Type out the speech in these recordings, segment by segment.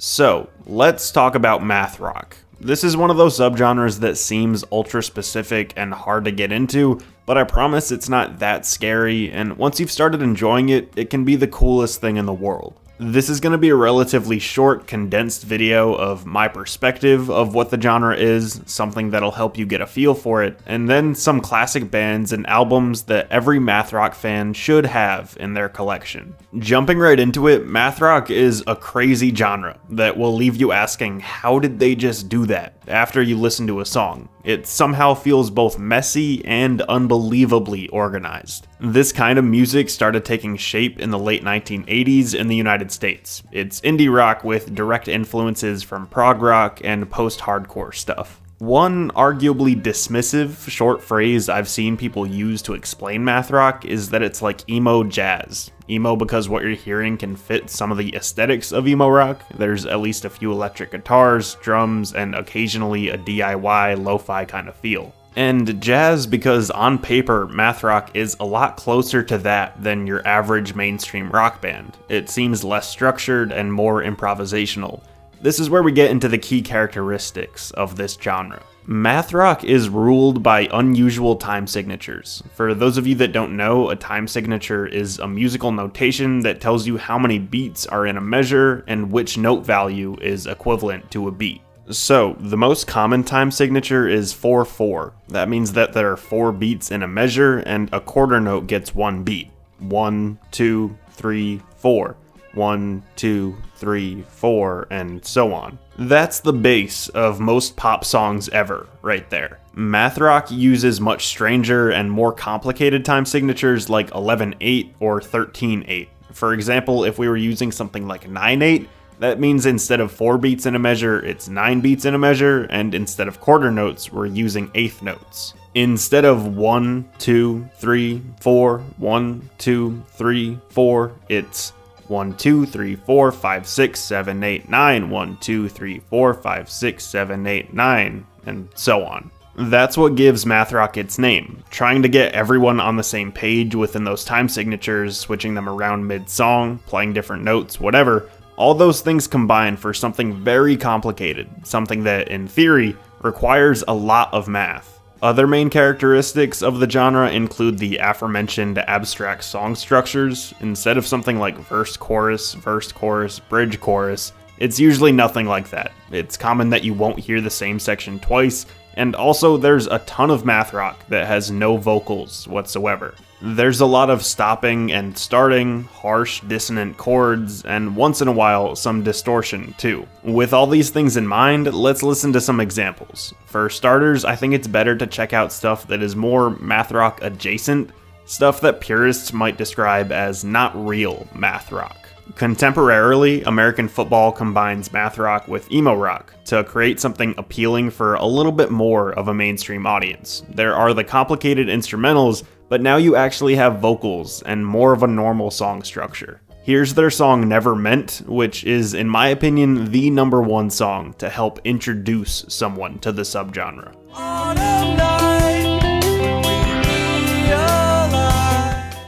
So, let's talk about math rock. This is one of those subgenres that seems ultra specific and hard to get into, but I promise it's not that scary, and once you've started enjoying it, it can be the coolest thing in the world. This is going to be a relatively short, condensed video of my perspective of what the genre is, something that'll help you get a feel for it, and then some classic bands and albums that every math rock fan should have in their collection. Jumping right into it, math rock is a crazy genre that will leave you asking, how did they just do that after you listen to a song? It somehow feels both messy and unbelievably organized. This kind of music started taking shape in the late 1980s in the United States. It's indie rock with direct influences from prog rock and post-hardcore stuff. One arguably dismissive short phrase I've seen people use to explain math rock is that it's like emo jazz. Emo because what you're hearing can fit some of the aesthetics of emo rock. There's at least a few electric guitars, drums, and occasionally a DIY lo-fi kind of feel. And jazz because on paper, math rock is a lot closer to that than your average mainstream rock band. It seems less structured and more improvisational. This is where we get into the key characteristics of this genre. Math rock is ruled by unusual time signatures. For those of you that don't know, a time signature is a musical notation that tells you how many beats are in a measure and which note value is equivalent to a beat. So, the most common time signature is 4/4. That means that there are 4 beats in a measure and a quarter note gets 1 beat. 1, 2, 3, 4. 1, 2, 3, 4, and so on. That's the base of most pop songs ever, right there. Math rock uses much stranger and more complicated time signatures like 11/8 or 13/8. For example, if we were using something like 9/8, that means instead of 4 beats in a measure, it's 9 beats in a measure, and instead of quarter notes, we're using eighth notes. Instead of 1, 2, 3, 4, 1, 2, 3, 4, it's 1, 2, 3, 4, 5, 6, 7, 8, 9, 1, 2, 3, 4, 5, 6, 7, 8, 9, and so on. That's what gives math rock its name. Trying to get everyone on the same page within those time signatures, switching them around mid-song, playing different notes, whatever, all those things combine for something very complicated, something that, in theory, requires a lot of math. Other main characteristics of the genre include the aforementioned abstract song structures. Instead of something like verse-chorus, bridge-chorus, it's usually nothing like that. It's common that you won't hear the same section twice, and also there's a ton of math rock that has no vocals whatsoever. There's a lot of stopping and starting, harsh, dissonant chords, and once in a while, some distortion too. With all these things in mind, let's listen to some examples. For starters, I think it's better to check out stuff that is more math rock adjacent, stuff that purists might describe as not real math rock. Contemporarily, American football combines math rock with emo rock to create something appealing for a little bit more of a mainstream audience. There are the complicated instrumentals, but now you actually have vocals and more of a normal song structure. Here's their song Never Meant, which is, in my opinion, the #1 song to help introduce someone to the subgenre.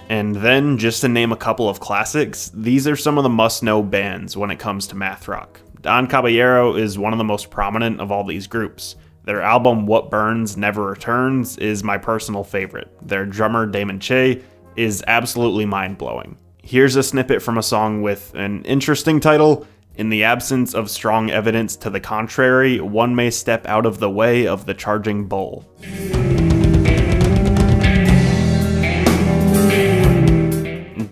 And then, just to name a couple of classics, these are some of the must-know bands when it comes to math rock. Don Caballero is one of the most prominent of all these groups. Their album What Burns Never Returns is my personal favorite. Their drummer Damon Che is absolutely mind-blowing. Here's a snippet from a song with an interesting title. In the absence of strong evidence to the contrary, one may step out of the way of the charging bull.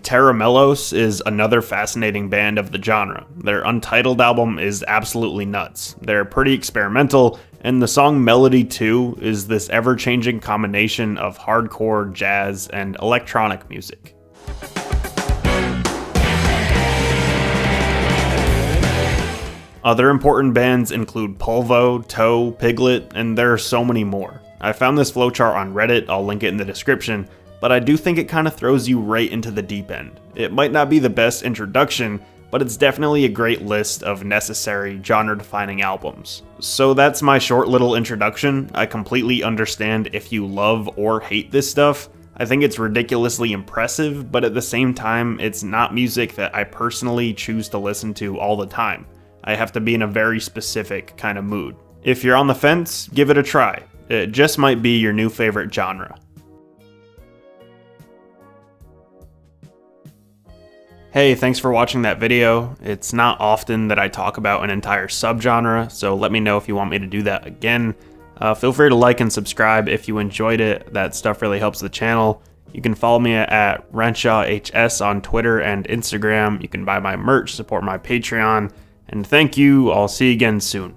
Tera Melos is another fascinating band of the genre. Their Untitled album is absolutely nuts. They're pretty experimental, and the song Melody 2 is this ever-changing combination of hardcore, jazz, and electronic music. Other important bands include Polvo, Toe, Piglet, and there are so many more. I found this flowchart on Reddit, I'll link it in the description, but I do think it kind of throws you right into the deep end. It might not be the best introduction, but it's definitely a great list of necessary genre-defining albums. So that's my short little introduction. I completely understand if you love or hate this stuff. I think it's ridiculously impressive, but at the same time, it's not music that I personally choose to listen to all the time. I have to be in a very specific kind of mood. If you're on the fence, give it a try. It just might be your new favorite genre. Hey, thanks for watching that video. It's not often that I talk about an entire subgenre, so let me know if you want me to do that again. Feel free to like and subscribe if you enjoyed it. That stuff really helps the channel. You can follow me at RenshawHS on Twitter and Instagram. You can buy my merch, support my Patreon, and thank you. I'll see you again soon.